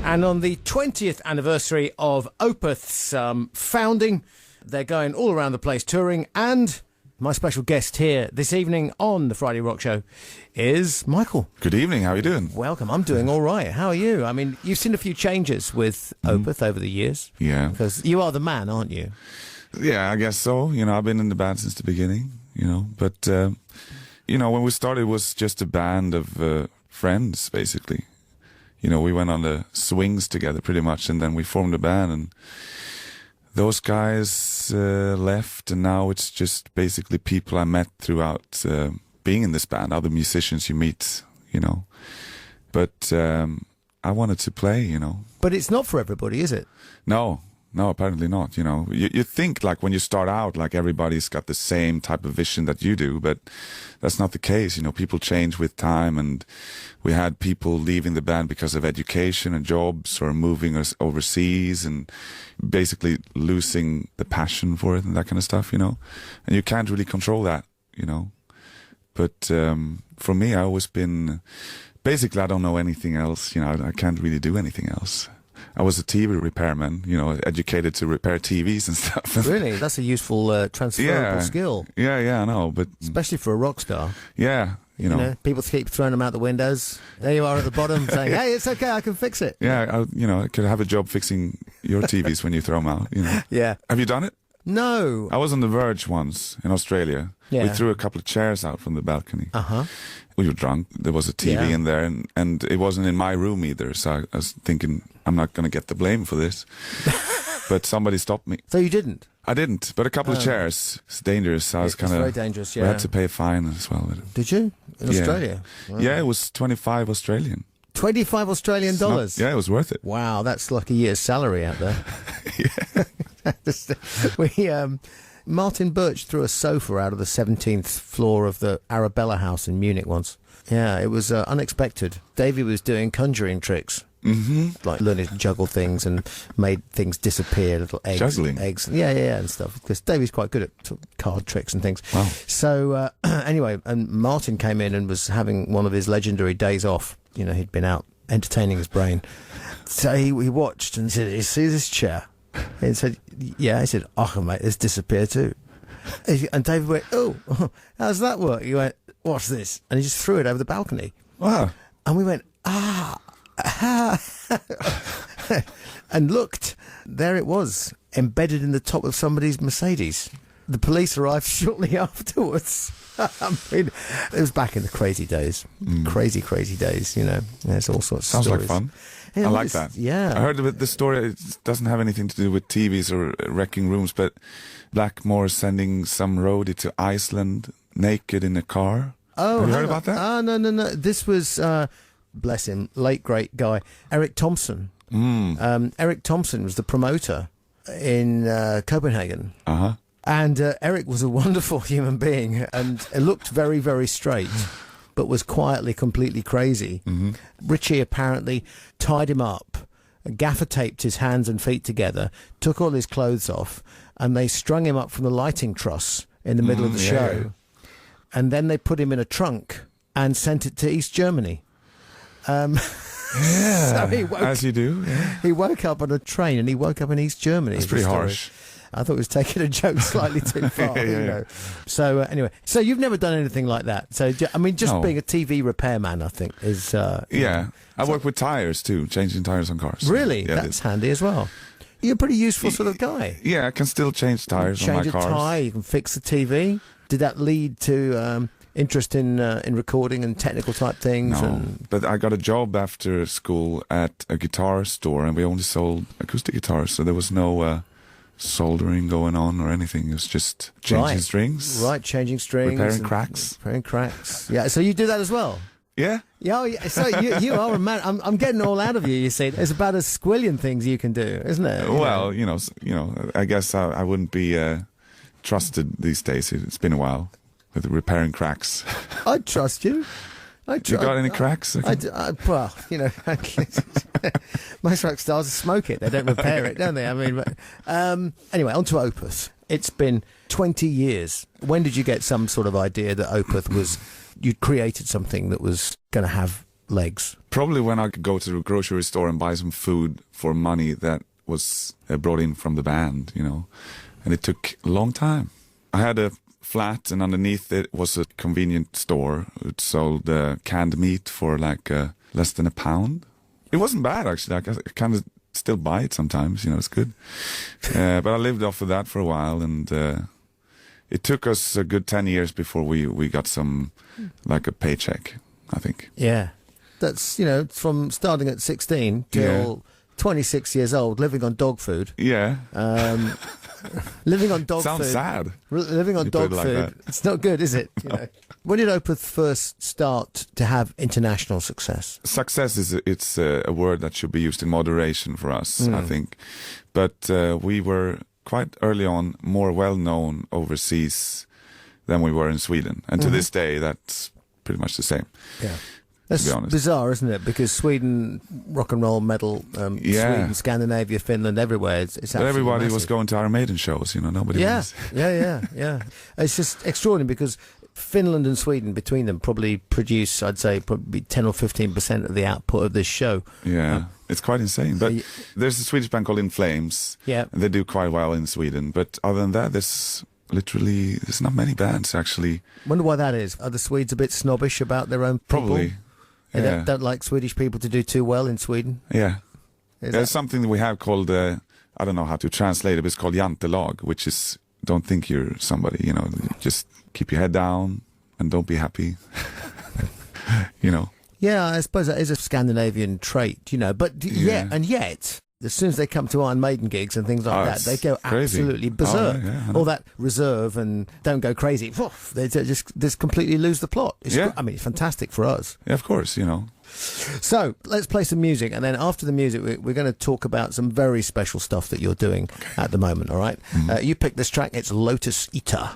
And on the 20th anniversary of Opeth's founding, they're going all around the place touring, and my special guest here this evening on the Friday Rock Show is Mikael. Good evening, how are you doing? Welcome, I'm doing all right. How are you? I mean, you've seen a few changes with Opeth over the years. Yeah. Because you are the man, aren't you? Yeah, I guess so. You know, I've been in the band since the beginning, you know. But, you know, when we started, it was just a band of friends, basically. You know, we went on the swings together pretty much, and then we formed a band, and those guys left, and now it's just basically people I met throughout being in this band, other musicians you meet, you know. But I wanted to play, you know. But it's not for everybody, is it? No, apparently not, you know. You think, like, when you start out, like, everybody's got the same type of vision that you do, but that's not the case, you know. People change with time, and we had people leaving the band because of education and jobs, or moving us overseas, and basically losing the passion for it and that kind of stuff, you know. And you can't really control that, you know. But for me, I've always been... Basically, I don't know anything else, you know. I can't really do anything else. I was a TV repairman, you know, educated to repair TVs and stuff. Really? That's a useful transferable skill. Yeah, I know, but... Especially for a rock star. Yeah, you know. People keep throwing them out the windows. There you are at the bottom saying, hey, it's okay, I can fix it. Yeah, I could have a job fixing your TVs when you throw them out, you know. Yeah. Have you done it? No. I was on the Verge once in Australia. Yeah. We threw a couple of chairs out from the balcony. Uh-huh. We were drunk. There was a TV in there, and it wasn't in my room either. So I was thinking, I'm not going to get the blame for this. But somebody stopped me. So you didn't? I didn't. But a couple of chairs. It's dangerous. I was kind of... It's very dangerous, yeah. We had to pay a fine as well. Did you? In Australia? Wow. Yeah, it was 25 Australian. 25 Australian dollars? Yeah, it was worth it. Wow, that's like a year's salary out there. Yeah. Martin Birch threw a sofa out of the 17th floor of the Arabella house in Munich once. Yeah, it was unexpected. Davey was doing conjuring tricks. Mm-hmm. Like learning to juggle things and made things disappear, little eggs. Juggling? Eggs. Yeah, and stuff. Because Davey's quite good at sort of card tricks and things. Wow. So, anyway, and Martin came in and was having one of his legendary days off. You know, he'd been out entertaining his brain. So he watched and said, you see this chair? He said, yeah. He said, oh, mate, it's disappeared too. And David went, oh, how's that work? He went, what's this? And he just threw it over the balcony. Wow. And we went, and looked. There it was, embedded in the top of somebody's Mercedes. The police arrived shortly afterwards. I mean, it was back in the crazy days. Crazy days, you know. There's all sorts of stories. Sounds like fun. Yeah, I like that. Yeah. I heard the story. It doesn't have anything to do with TVs or wrecking rooms, but Blackmore sending some roadie to Iceland naked in a car. Oh, have you heard about that? No. This was, bless him, late great guy, Eric Thompson. Eric Thompson was the promoter in Copenhagen. Uh-huh. And Eric was a wonderful human being and looked very, very straight, but was quietly completely crazy. Mm-hmm. Richie apparently tied him up, gaffer taped his hands and feet together, took all his clothes off, and they strung him up from the lighting truss in the middle of the show. And then they put him in a trunk and sent it to East Germany. Yeah, so as you do. Yeah. He woke up on a train and he woke up in East Germany. That's pretty harsh. I thought he was taking a joke slightly too far. You know. So anyway, so you've never done anything like that. So I mean, just being a TV repairman, I think is. Yeah, I work with tires too, changing tires on cars. Really, yeah, that's handy as well. You're a pretty useful sort of guy. Yeah, I can still change tires on my cars. Change a tire, you can fix the TV. Did that lead to interest in recording and technical type things? No, but I got a job after school at a guitar store, and we only sold acoustic guitars, so there was no soldering going on or anything. It was just changing strings. Right, changing strings. Repairing cracks. Repairing cracks. Yeah, so you do that as well? Yeah. Yeah, so you are a man. I'm getting all out of you, you see. There's about a squillion things you can do, isn't it? Well, you know, I guess I wouldn't be trusted these days. It's been a while with repairing cracks. I'd trust you. You got any cracks? Well, you know, most rock stars smoke it. They don't repair it, don't they? I mean, anyway, on to Opeth. It's been 20 years. When did you get some sort of idea that Opeth was... You'd created something that was going to have legs? Probably when I could go to the grocery store and buy some food for money that was brought in from the band, you know. And it took a long time. I had a flat, and underneath it was a convenient store. It sold canned meat for like less than £1. It wasn't bad, actually. I kind of still buy it sometimes, you know, it's good. But I lived off of that for a while, and it took us a good 10 years before we got some, like a paycheck, I think. Yeah. That's, you know, from starting at 16 till 26 years old, living on dog food. Yeah. Living on dog Sounds food. sad. Living on You dog put it like food. that. It's not good, is it? You know? When did Opeth first start to have international success? Success it's a word that should be used in moderation for us, I think. But we were quite early on more well known overseas than we were in Sweden, and to this day that's pretty much the same. Yeah. That's to be honest. bizarre, isn't it? Because Sweden, rock and roll, metal, Sweden, Scandinavia, Finland, everywhere. It's But absolutely everybody was massive. going to Iron Maiden shows, you know, nobody was. Yeah. It's just extraordinary because Finland and Sweden, between them, probably produce, I'd say, probably 10 or 15% of the output of this show. Yeah, it's quite insane. But there's a Swedish band called In Flames. Yeah. And they do quite well in Sweden. But other than that, there's not many bands, actually. Wonder why that is. Are the Swedes a bit snobbish about their own people? Probably. They Yeah. don't like Swedish people to do too well in Sweden? Yeah. Is There's something that we have called, I don't know how to translate it, but it's called jantelag, which is don't think you're somebody, you know, just keep your head down and don't be happy, you know. Yeah, I suppose that is a Scandinavian trait, you know. But yet, as soon as they come to Iron Maiden gigs and things like that, it's they go crazy. absolutely berserk. I know. All that reserve and don't go crazy. They just completely lose the plot. It's it's fantastic for us. Yeah, of course, you know. So let's play some music, and then after the music, we're going to talk about some very special stuff that you're doing at the moment. All right, you picked this track. It's Lotus Eater.